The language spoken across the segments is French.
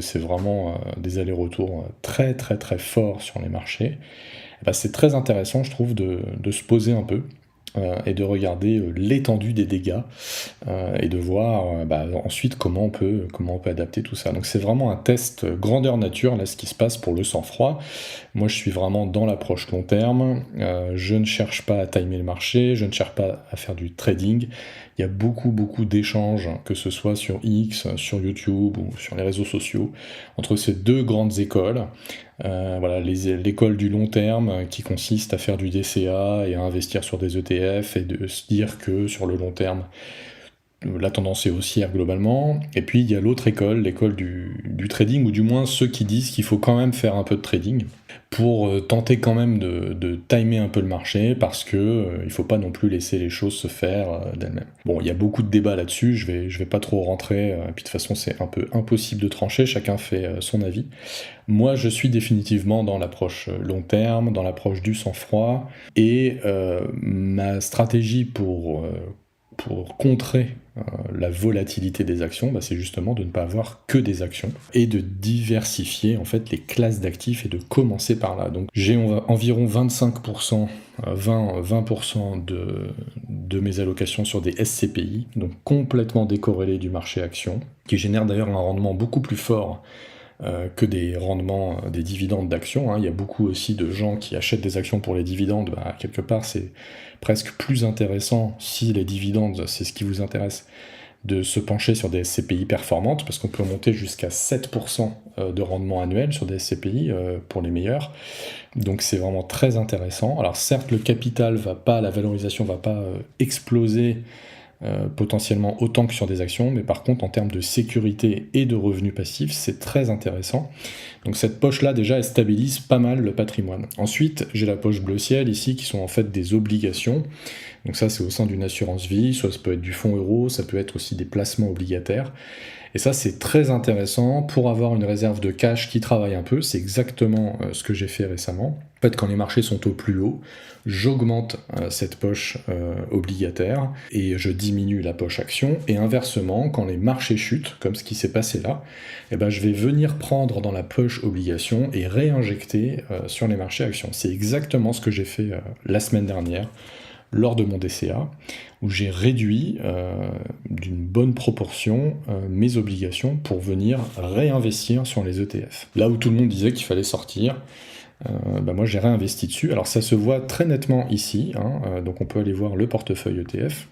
C'est vraiment des allers-retours très très très forts sur les marchés. Bah, c'est très intéressant, je trouve, de se poser un peu et de regarder l'étendue des dégâts et de voir bah, ensuite comment on peut adapter tout ça. Donc c'est vraiment un test grandeur nature, là, ce qui se passe pour le sang-froid. Moi, je suis vraiment dans l'approche long terme. Je ne cherche pas à timer le marché, je ne cherche pas à faire du trading. Il y a beaucoup, beaucoup d'échanges, que ce soit sur X, sur YouTube ou sur les réseaux sociaux, entre ces deux grandes écoles. Voilà, l'école du long terme qui consiste à faire du DCA et à investir sur des ETF et de se dire que sur le long terme, la tendance est haussière globalement. Et puis il y a l'autre école, l'école du trading, ou du moins ceux qui disent qu'il faut quand même faire un peu de trading pour tenter quand même de timer un peu le marché, parce que il faut pas non plus laisser les choses se faire d'elles-mêmes. Bon, il y a beaucoup de débats là-dessus, je vais pas trop rentrer, et puis de toute façon c'est un peu impossible de trancher, chacun fait son avis. Moi je suis définitivement dans l'approche long terme, dans l'approche du sang-froid, et ma stratégie pour contrer la volatilité des actions, bah, c'est justement de ne pas avoir que des actions et de diversifier en fait les classes d'actifs et de commencer par là. Donc j'ai environ 25%, 20% de mes allocations sur des SCPI, donc complètement décorrélées du marché action, qui génèrent d'ailleurs un rendement beaucoup plus fort que des rendements des dividendes d'actions. Il y a beaucoup aussi de gens qui achètent des actions pour les dividendes. Bah, quelque part, c'est presque plus intéressant, si les dividendes, c'est ce qui vous intéresse, de se pencher sur des SCPI performantes, parce qu'on peut monter jusqu'à 7% de rendement annuel sur des SCPI pour les meilleurs. Donc c'est vraiment très intéressant. Alors certes, le capital va pas, la valorisation va pas exploser potentiellement autant que sur des actions, mais par contre en termes de sécurité et de revenus passifs, c'est très intéressant. Donc cette poche-là, déjà, elle stabilise pas mal le patrimoine. Ensuite, j'ai la poche bleu ciel ici, qui sont en fait des obligations. Donc ça, c'est au sein d'une assurance vie, soit ça peut être du fonds euro, ça peut être aussi des placements obligataires. Et ça, c'est très intéressant pour avoir une réserve de cash qui travaille un peu. C'est exactement ce que j'ai fait récemment. En fait, quand les marchés sont au plus haut, j'augmente cette poche obligataire et je diminue la poche action. Et inversement, quand les marchés chutent, comme ce qui s'est passé là, eh ben, je vais venir prendre dans la poche obligation et réinjecter sur les marchés actions. C'est exactement ce que j'ai fait la semaine dernière lors de mon DCA, où j'ai réduit d'une bonne proportion mes obligations pour venir réinvestir sur les ETF. Là où tout le monde disait qu'il fallait sortir, bah moi j'ai réinvesti dessus. Alors ça se voit très nettement ici, donc on peut aller voir le portefeuille ETF.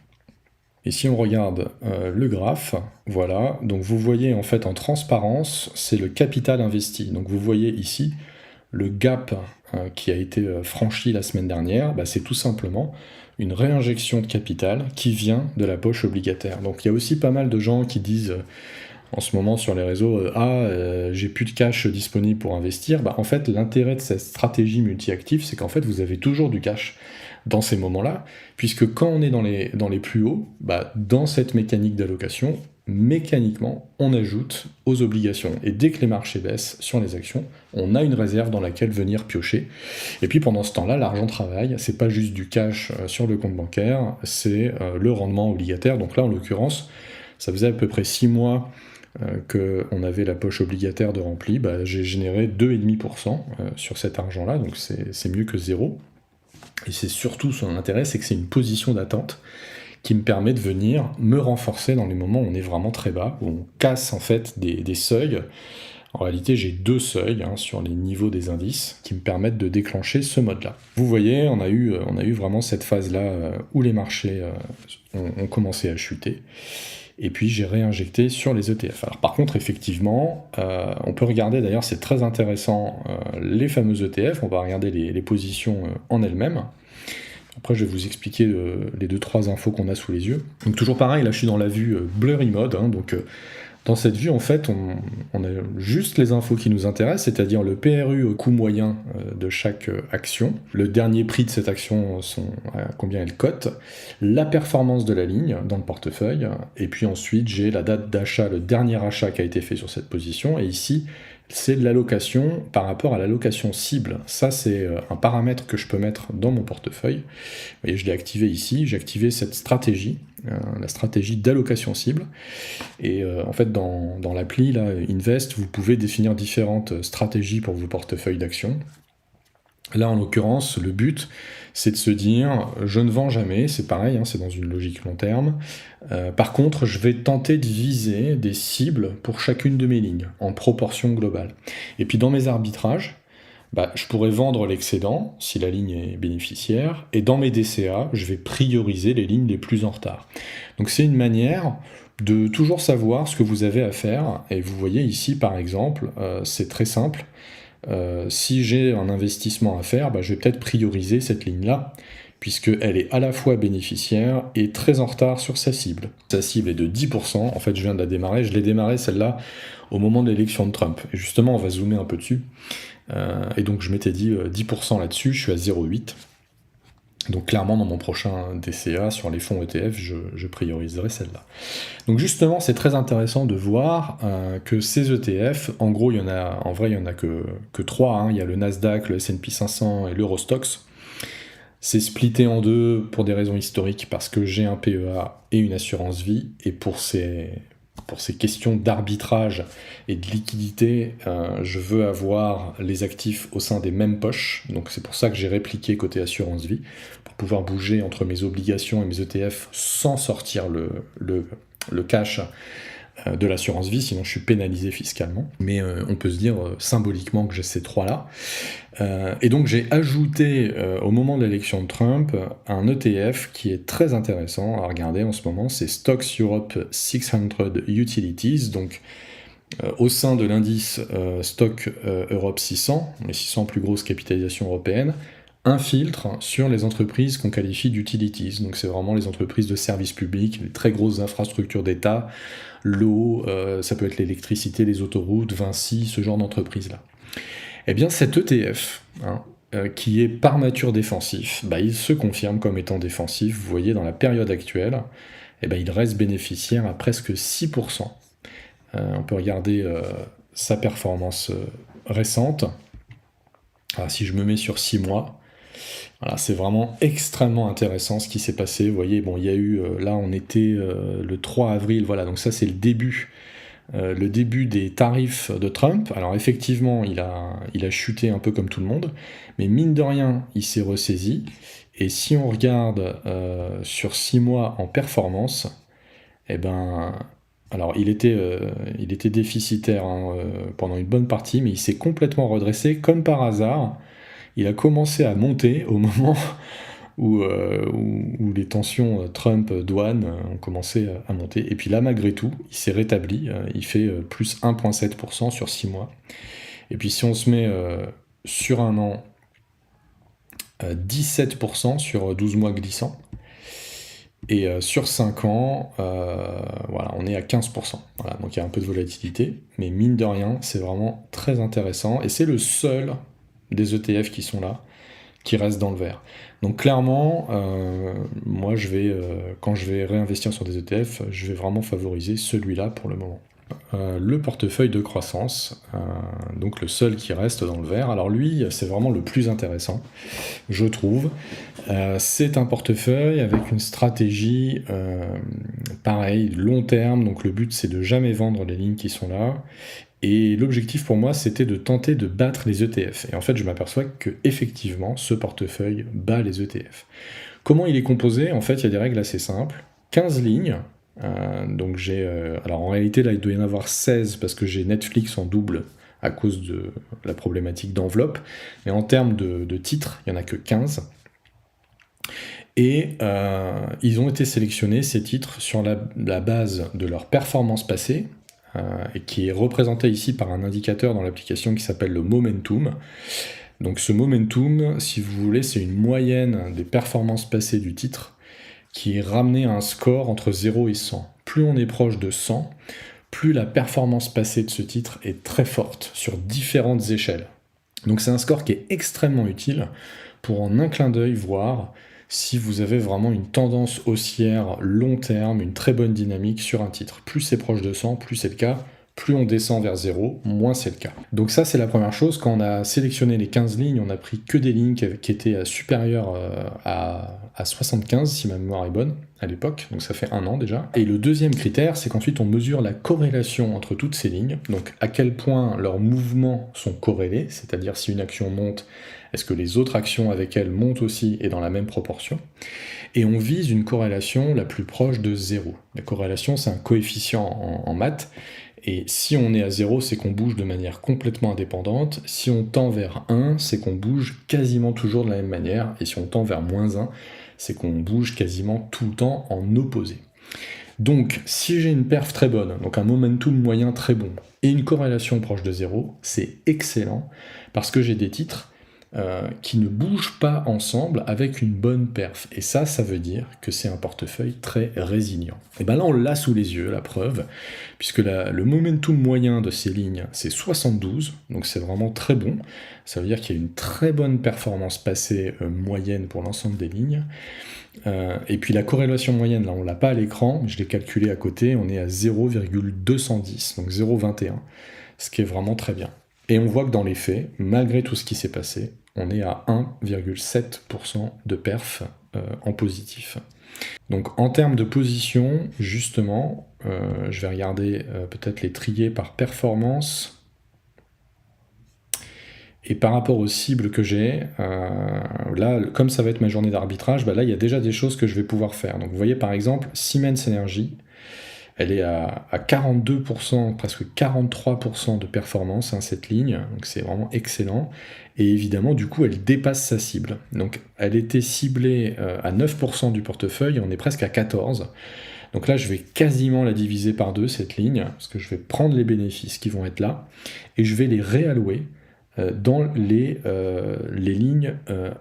Et si on regarde le graphe, voilà, donc vous voyez en fait en transparence, c'est le capital investi. Donc vous voyez ici le gap qui a été franchi la semaine dernière, bah, c'est tout simplement une réinjection de capital qui vient de la poche obligataire. Donc il y a aussi pas mal de gens qui disent en ce moment sur les réseaux j'ai plus de cash disponible pour investir. Bah, en fait, l'intérêt de cette stratégie multi-active, c'est qu'en fait vous avez toujours du cash dans ces moments-là, puisque quand on est dans les plus hauts, bah, dans cette mécanique d'allocation, mécaniquement, on ajoute aux obligations. Et dès que les marchés baissent sur les actions, on a une réserve dans laquelle venir piocher. Et puis pendant ce temps-là, l'argent travaille. C'est pas juste du cash sur le compte bancaire, c'est le rendement obligataire. Donc là, en l'occurrence, ça faisait à peu près 6 mois qu'on avait la poche obligataire de rempli. Bah, j'ai généré 2,5% sur cet argent-là, donc c'est mieux que zéro. Et c'est surtout son intérêt, c'est que c'est une position d'attente qui me permet de venir me renforcer dans les moments où on est vraiment très bas, où on casse en fait des seuils. En réalité, j'ai 2 seuils sur les niveaux des indices qui me permettent de déclencher ce mode-là. Vous voyez, on a eu vraiment cette phase-là où les marchés ont commencé à chuter. Et puis j'ai réinjecté sur les ETF. Alors par contre, effectivement, on peut regarder, d'ailleurs c'est très intéressant, les fameux ETF, on va regarder les positions en elles-mêmes. Après, je vais vous expliquer les 2-3 infos qu'on a sous les yeux. Donc toujours pareil, là je suis dans la vue blurry mode, donc dans cette vue, en fait, on a juste les infos qui nous intéressent, c'est-à-dire le PRU au coût moyen de chaque action, le dernier prix de cette action, à combien elle cote, la performance de la ligne dans le portefeuille, et puis ensuite j'ai la date d'achat, le dernier achat qui a été fait sur cette position, et ici, c'est l'allocation par rapport à l'allocation cible. Ça, c'est un paramètre que je peux mettre dans mon portefeuille. Vous voyez, je l'ai activé ici, j'ai activé cette stratégie, la stratégie d'allocation cible. Et en fait, dans l'appli, là, Invest, vous pouvez définir différentes stratégies pour vos portefeuilles d'actions. Là, en l'occurrence, le but, c'est de se dire, je ne vends jamais, c'est pareil, hein, c'est dans une logique long terme. Par contre, je vais tenter de viser des cibles pour chacune de mes lignes, en proportion globale. Et puis dans mes arbitrages, je pourrais vendre l'excédent, si la ligne est bénéficiaire, et dans mes DCA, je vais prioriser les lignes les plus en retard. Donc c'est une manière de toujours savoir ce que vous avez à faire, et vous voyez ici, par exemple, c'est très simple. Si j'ai un investissement à faire, je vais peut-être prioriser cette ligne-là, puisqu'elle est à la fois bénéficiaire et très en retard sur sa cible. Sa cible est de 10%, en fait je viens de la démarrer, je l'ai démarrée celle-là au moment de l'élection de Trump. Et justement, on va zoomer un peu dessus. Et donc je m'étais dit 10% là-dessus, je suis à 0,8. Donc clairement, dans mon prochain DCA, sur les fonds ETF, je prioriserai celle-là. Donc justement, c'est très intéressant de voir que ces ETF, en gros, il y en a que 3. Hein. Il y a le Nasdaq, le S&P 500 et l'Eurostoxx. C'est splitté en deux pour des raisons historiques, parce que j'ai un PEA et une assurance vie, et pour ces questions d'arbitrage et de liquidité, je veux avoir les actifs au sein des mêmes poches, donc c'est pour ça que j'ai répliqué côté assurance vie, pour pouvoir bouger entre mes obligations et mes ETF sans sortir le cash de l'assurance vie, sinon je suis pénalisé fiscalement. Mais on peut se dire symboliquement que j'ai ces trois-là. Et donc j'ai ajouté au moment de l'élection de Trump un ETF qui est très intéressant à regarder en ce moment, c'est Stocks Europe 600 Utilities, donc au sein de l'indice Stock Europe 600, les 600 plus grosses capitalisations européennes, un filtre sur les entreprises qu'on qualifie d'utilities. Donc c'est vraiment les entreprises de services publics, les très grosses infrastructures d'État, l'eau, ça peut être l'électricité, les autoroutes, Vinci, ce genre d'entreprise-là. Eh bien cet ETF, qui est par nature défensif, il se confirme comme étant défensif. Vous voyez, dans la période actuelle, il reste bénéficiaire à presque 6%. On peut regarder sa performance récente. Alors, si je me mets sur 6 mois, voilà, c'est vraiment extrêmement intéressant ce qui s'est passé. Vous voyez, bon, il y a eu, là on était le 3 avril, voilà, donc ça c'est le début des tarifs de Trump. Alors effectivement, il a chuté un peu comme tout le monde, mais mine de rien, il s'est ressaisi. Et si on regarde sur 6 mois en performance, alors il était déficitaire pendant une bonne partie, mais il s'est complètement redressé comme par hasard. Il a commencé à monter au moment où les tensions Trump-douane ont commencé à monter. Et puis là, malgré tout, il s'est rétabli. Il fait plus 1,7% sur 6 mois. Et puis si on se met sur un an, 17% sur 12 mois glissants. Et sur 5 ans, voilà, on est à 15%. Voilà, donc il y a un peu de volatilité. Mais mine de rien, c'est vraiment très intéressant. Et c'est le seul des ETF qui sont là, qui restent dans le vert. Donc clairement, moi quand je vais réinvestir sur des ETF, je vais vraiment favoriser celui-là pour le moment. Le portefeuille de croissance, donc le seul qui reste dans le vert. Alors lui, c'est vraiment le plus intéressant, je trouve. C'est un portefeuille avec une stratégie pareil, long terme, donc le but c'est de jamais vendre les lignes qui sont là. Et l'objectif pour moi, c'était de tenter de battre les ETF. Et en fait, je m'aperçois que effectivement, ce portefeuille bat les ETF. Comment il est composé? En fait, il y a des règles assez simples. 15 lignes. Donc j'ai... alors en réalité, là, il doit y en avoir 16 parce que j'ai Netflix en double à cause de la problématique d'enveloppe. Mais en termes de titres, il n'y en a que 15. Et ils ont été sélectionnés, ces titres, sur la base de leur performance passée, et qui est représenté ici par un indicateur dans l'application qui s'appelle le momentum. Donc ce momentum, si vous voulez, c'est une moyenne des performances passées du titre qui est ramenée à un score entre 0 et 100. Plus on est proche de 100, plus la performance passée de ce titre est très forte sur différentes échelles. Donc c'est un score qui est extrêmement utile pour en un clin d'œil voir si vous avez vraiment une tendance haussière long terme, une très bonne dynamique sur un titre. Plus c'est proche de 100, plus c'est le cas, plus on descend vers 0, moins c'est le cas. Donc ça, c'est la première chose. Quand on a sélectionné les 15 lignes, on a pris que des lignes qui étaient supérieures à 75, si ma mémoire est bonne, à l'époque. Donc ça fait 1 an déjà. Et le deuxième critère, c'est qu'ensuite on mesure la corrélation entre toutes ces lignes. Donc à quel point leurs mouvements sont corrélés, c'est-à-dire si une action monte, est-ce que les autres actions avec elle montent aussi et dans la même proportion. Et on vise une corrélation la plus proche de 0. La corrélation, c'est un coefficient en maths. Et si on est à 0, c'est qu'on bouge de manière complètement indépendante. Si on tend vers 1, c'est qu'on bouge quasiment toujours de la même manière. Et si on tend vers moins 1, c'est qu'on bouge quasiment tout le temps en opposé. Donc, si j'ai une perf très bonne, donc un momentum moyen très bon, et une corrélation proche de 0, c'est excellent, parce que j'ai des titres qui ne bougent pas ensemble avec une bonne perf. Et ça veut dire que c'est un portefeuille très résilient. Et bien là, on l'a sous les yeux, la preuve, puisque le momentum moyen de ces lignes, c'est 72, donc c'est vraiment très bon. Ça veut dire qu'il y a une très bonne performance passée moyenne pour l'ensemble des lignes. Et puis la corrélation moyenne, là on l'a pas à l'écran, mais je l'ai calculé à côté, on est à 0,210, donc 0,21, ce qui est vraiment très bien. Et on voit que dans les faits, malgré tout ce qui s'est passé, on est à 1,7% de perf en positif. Donc en termes de position, justement, je vais regarder peut-être les trier par performance. Et par rapport aux cibles que j'ai, là, comme ça va être ma journée d'arbitrage, bah là, il y a déjà des choses que je vais pouvoir faire. Donc vous voyez par exemple, Siemens Energy, elle est à 42%, presque 43% de performance, hein, cette ligne, donc c'est vraiment excellent. Et évidemment, du coup, elle dépasse sa cible. Donc elle était ciblée à 9% du portefeuille, on est presque à 14%. Donc là, je vais quasiment la diviser par 2, cette ligne, parce que je vais prendre les bénéfices qui vont être là, et je vais les réallouer dans les lignes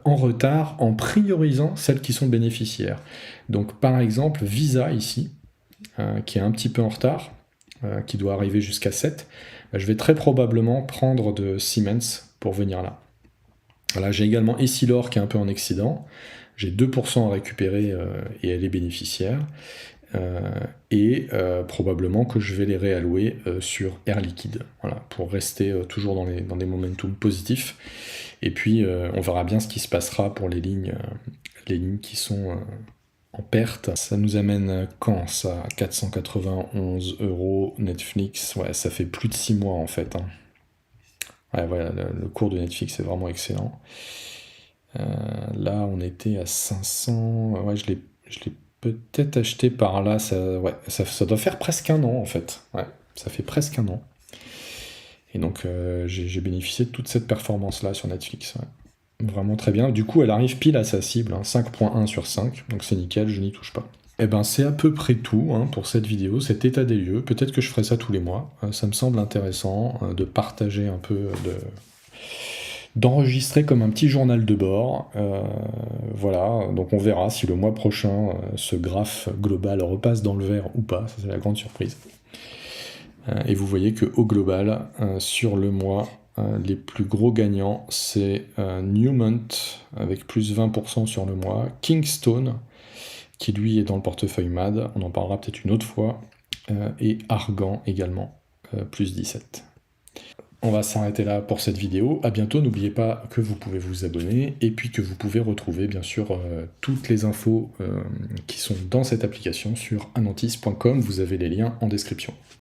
en retard, en priorisant celles qui sont bénéficiaires. Donc par exemple, Visa ici, qui est un petit peu en retard, qui doit arriver jusqu'à 7, bah, je vais très probablement prendre de Siemens pour venir là. Voilà, j'ai également Essilor qui est un peu en excédent, j'ai 2% à récupérer et elle est bénéficiaire, et probablement que je vais les réallouer sur Air Liquide, voilà, pour rester toujours dans des momentum positifs, et puis on verra bien ce qui se passera pour les lignes qui sont en perte. Ça nous amène quand ça? 491 € Netflix, ouais, ça fait plus de 6 mois en fait. Hein. Ouais, voilà, le cours de Netflix est vraiment excellent. Là, on était à 500. Ouais, je l'ai peut-être acheté par là. Ça doit faire presque 1 an en fait. Ouais, ça fait presque 1 an. Et donc, j'ai bénéficié de toute cette performance-là sur Netflix. Ouais. Vraiment très bien. Du coup, elle arrive pile à sa cible, hein, 5.1 sur 5, donc c'est nickel, je n'y touche pas. Et ben c'est à peu près tout hein, pour cette vidéo, cet état des lieux. Peut-être que je ferai ça tous les mois. Ça me semble intéressant de partager un peu, d'enregistrer comme un petit journal de bord. Voilà, donc on verra si le mois prochain, ce graphe global repasse dans le vert ou pas. Ça, c'est la grande surprise. Et vous voyez qu'au global, sur le mois, les plus gros gagnants, c'est Newmont avec plus 20% sur le mois, Kingstone, qui lui est dans le portefeuille MAD, on en parlera peut-être une autre fois, et Argan également, plus 17. On va s'arrêter là pour cette vidéo. À bientôt, n'oubliez pas que vous pouvez vous abonner et puis que vous pouvez retrouver bien sûr toutes les infos qui sont dans cette application sur anantis.com. Vous avez les liens en description.